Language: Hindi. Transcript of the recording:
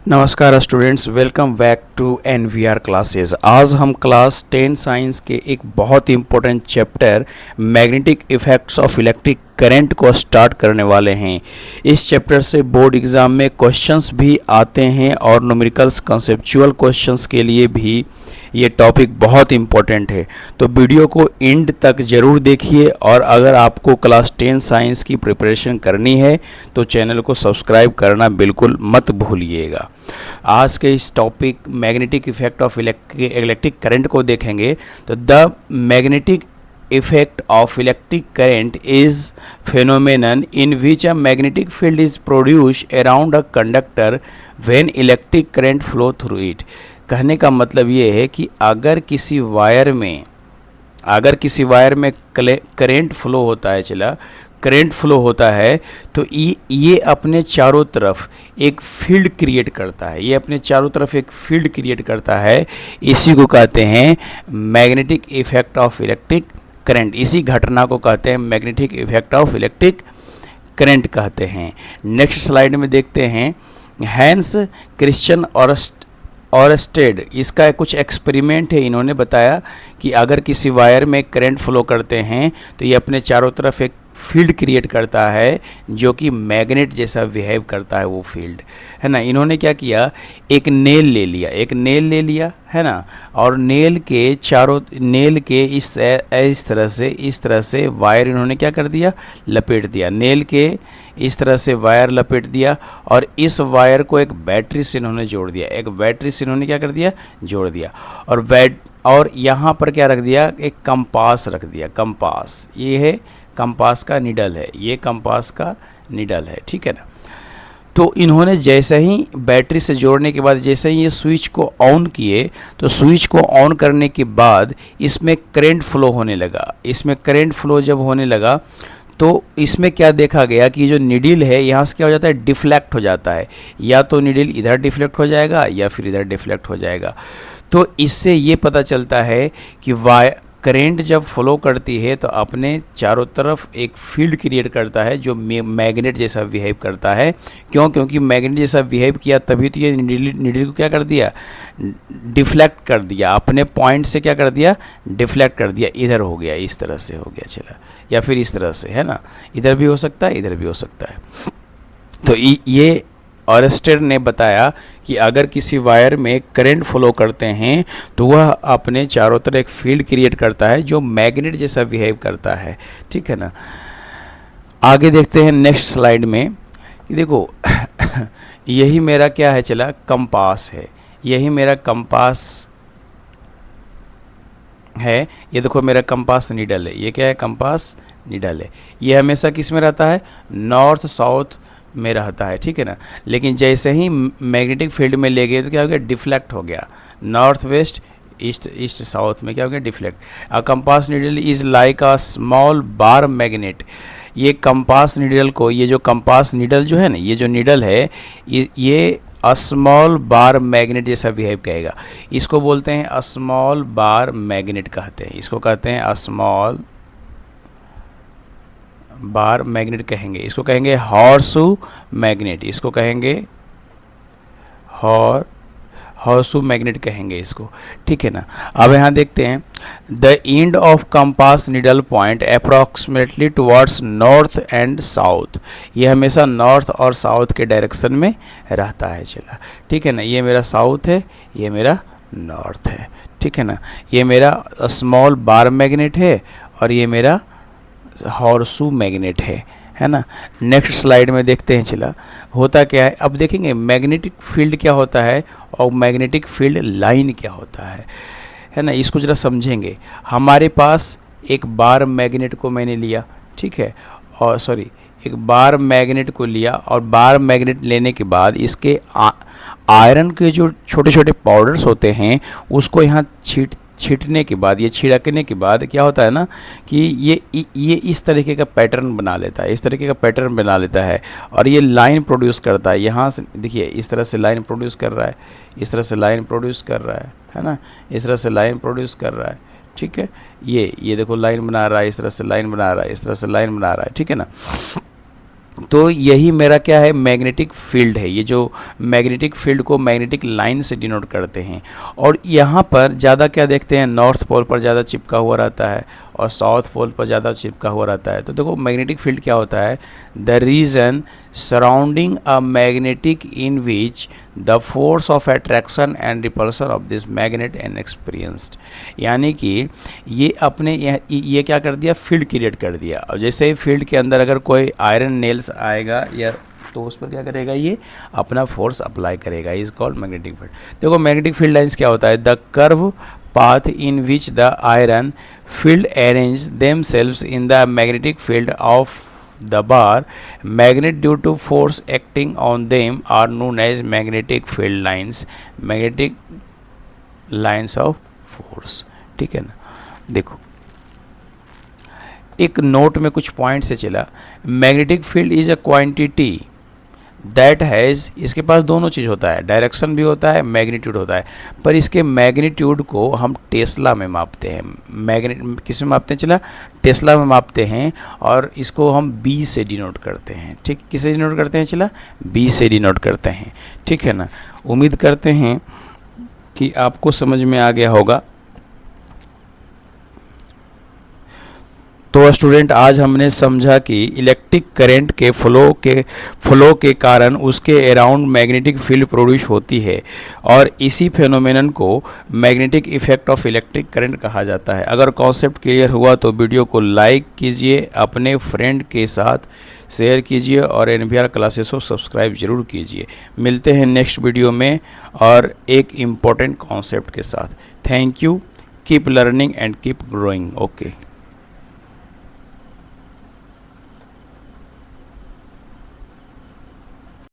नमस्कार students, welcome back to NVR classes. आज हम क्लास 10 साइंस के एक बहुत ही important chapter magnetic effects of electric current को स्टार्ट करने वाले हैं। इस चैप्टर से बोर्ड एग्जाम में क्वेश्चंस भी आते हैं और न्यूमेरिकल्स कंसेप्चुअल क्वेश्चंस के लिए भी ये टॉपिक बहुत इंपॉर्टेंट है। तो वीडियो को एंड तक ज़रूर देखिए और अगर आपको क्लास 10 साइंस की प्रिपरेशन करनी है तो चैनल को सब्सक्राइब करना बिल्कुल मत भूलिएगा। आज के इस topic magnetic effect of electric current को देखेंगे। तो the magnetic effect of electric current is phenomenon in which a magnetic field is produced around a conductor when electric current flow through it। कहने का मतलब ये है कि अगर किसी वायर में करंट फ्लो होता है करंट फ्लो होता है तो ये अपने चारों तरफ एक फील्ड क्रिएट करता है। ये अपने चारों तरफ एक फील्ड क्रिएट करता है। इसी को कहते हैं magnetic effect of electric current. इसी घटना को कहते हैं magnetic effect of electric current कहते हैं। नेक्स्ट स्लाइड में देखते हैं हैंस क्रिश्चियन ऑरस्टेड, इसका कुछ एक्सपेरिमेंट है। इन्होंने बताया कि अगर किसी वायर में करंट फ्लो करते हैं तो ये अपने चारों तरफ एक फील्ड क्रिएट करता है जो कि मैग्नेट जैसा बिहेव करता है, वो फील्ड है ना। इन्होंने क्या किया, एक नेल ले लिया है ना, और नेल के इस तरह से वायर इन्होंने क्या कर दिया, लपेट दिया। नेल के इस तरह से वायर लपेट दिया और इस वायर को एक बैटरी से इन्होंने जोड़ दिया, जोड़ दिया। और यहाँ पर क्या रख दिया, एक कंपास रख दिया। कंपास ये है, कंपास का निडल है, ये कंपास का निडल है, ठीक है ना। तो इन्होंने जैसे ही बैटरी से जोड़ने के बाद जैसे ही ये स्विच को ऑन किए तो स्विच को ऑन करने के बाद इसमें करंट फ्लो होने लगा। इसमें करंट फ्लो जब होने लगा तो इसमें क्या देखा गया कि जो निडल है यहाँ से क्या हो जाता है, डिफ्लेक्ट हो जाता है। या तो निडल इधर डिफ्लेक्ट हो जाएगा या फिर इधर डिफ्लेक्ट हो जाएगा। तो इससे ये पता चलता है कि करंट जब फ्लो करती है तो अपने चारों तरफ एक फील्ड क्रिएट करता है जो मैग्नेट जैसा बिहेव करता है। क्योंकि मैग्नेट जैसा बिहेव किया तभी तो ये निडल को क्या कर दिया, डिफ्लेक्ट कर दिया। अपने पॉइंट से क्या कर दिया, डिफ्लेक्ट कर दिया। इधर हो गया, इस तरह से हो गया, चला, या फिर इस तरह से, है ना। इधर भी हो सकता है, इधर भी हो सकता है। तो ये ऑरस्टेड ने बताया कि अगर किसी वायर में करंट फ्लो करते हैं तो वह अपने चारों तरफ एक फील्ड क्रिएट करता है जो मैग्नेट जैसा बिहेव करता है, ठीक है ना। आगे देखते हैं नेक्स्ट स्लाइड में कि देखो यही मेरा क्या है, चला, कंपास है। यही मेरा कंपास है। ये देखो मेरा कंपास निडल है। ये क्या है, कंपास निडल है। ये हमेशा किस में रहता है, नॉर्थ साउथ में रहता है, ठीक है ना। लेकिन जैसे ही मैग्नेटिक फील्ड में ले गए तो क्या हो गया, डिफ्लेक्ट हो गया। नॉर्थ वेस्ट ईस्ट साउथ में क्या हो गया, deflect. A compass needle is like a small bar magnet. ये कंपास नीडल को, ये जो कंपास नीडल जो है ना, ये जो नीडल है ये स्मॉल बार मैग्नेट जैसा बिहेव करेगा। इसको बोलते हैं स्मॉल बार मैग्नेट कहते हैं। इसको कहते हैं स्मॉल बार मैग्नेट कहेंगे। इसको कहेंगे हॉर्सू मैग्नेट। इसको कहेंगे हॉर्सू मैग्नेट कहेंगे इसको, ठीक है ना। अब यहाँ देखते हैं the end of compass needle point approximately towards north and south. ये हमेशा नॉर्थ और साउथ के डायरेक्शन में रहता है, चला, ठीक है ना। ये मेरा साउथ है, ये मेरा नॉर्थ है, ठीक है ना। ये मेरा स्मॉल बार मैग्नेट है और ये मेरा हॉर्सू मैग्नेट है ना। नेक्स्ट स्लाइड में देखते हैं, चला, होता क्या है। अब देखेंगे मैग्नेटिक फील्ड क्या होता है और मैग्नेटिक फील्ड लाइन क्या होता है ना। इसको जरा समझेंगे। हमारे पास एक बार मैग्नेट को मैंने लिया, ठीक है, और एक बार मैग्नेट को लिया और बार मैग्नेट लेने के बाद इसके आयरन के जो छोटे छोटे पाउडर्स होते हैं उसको यहाँ छीटने के बाद, ये छिड़कने के बाद क्या होता है ना कि ये इस तरीके का पैटर्न बना लेता है, और ये लाइन प्रोड्यूस करता है। यहाँ से देखिए इस तरह से लाइन प्रोड्यूस कर रहा है, इस तरह से लाइन प्रोड्यूस कर रहा है ना, इस तरह से लाइन प्रोड्यूस कर रहा है, ठीक है। ये देखो लाइन बना रहा है, इस तरह से लाइन बना रहा है, इस तरह से लाइन बना रहा है, ठीक है ना। तो यही मेरा क्या है, मैग्नेटिक फील्ड है। ये जो मैग्नेटिक फील्ड को मैग्नेटिक लाइन से डिनोट करते हैं। और यहाँ पर ज़्यादा क्या देखते हैं, नॉर्थ पोल पर ज़्यादा चिपका हुआ रहता है और साउथ पोल पर ज़्यादा चिपका हुआ रहता है। तो देखो मैग्नेटिक फील्ड क्या होता है, the region surrounding a magnetic in which the force of attraction and repulsion of this magnet and experienced. यानी कि ये अपने ये क्या कर दिया, फील्ड क्रिएट कर दिया। और जैसे ही फील्ड के अंदर अगर कोई आयरन नेल्स आएगा या तो उस पर क्या करेगा, ये अपना फोर्स अप्लाई करेगा, इज कॉल्ड मैग्नेटिक फील्ड। देखो मैग्नेटिक फील्ड लाइंस क्या होता है, the curve path in which the iron field arrange themselves in the magnetic field of the bar magnet due to force acting on them are known as magnetic field lines, magnetic lines of force। ठीक है ना। देखो एक नोट में कुछ पॉइंट से चला, magnetic field is a quantity that has, इसके पास दोनों चीज़ होता है, डायरेक्शन भी होता है, मैग्नीट्यूड होता है। पर इसके मैग्नीट्यूड को हम टेस्ला में मापते हैं। किस में मापते हैं, चला टेस्ला में मापते हैं। और इसको हम बी से डिनोट करते हैं। ठीक, किसे डिनोट करते हैं, चला बी से डिनोट करते हैं। ठीक है ना। उम्मीद करते हैं कि आपको समझ में आ गया होगा। तो स्टूडेंट, आज हमने समझा कि इलेक्ट्रिक करंट के फ्लो के कारण उसके अराउंड मैग्नेटिक फील्ड प्रोड्यूस होती है और इसी फेनोमेनन को magnetic effect of electric current कहा जाता है। अगर कॉन्सेप्ट क्लियर हुआ तो वीडियो को लाइक कीजिए, अपने फ्रेंड के साथ शेयर कीजिए और NVR क्लासेस को सब्सक्राइब जरूर कीजिए। मिलते हैं नेक्स्ट वीडियो में और एक इम्पोर्टेंट कॉन्सेप्ट के साथ। Thank you, keep learning and keep growing. Okay.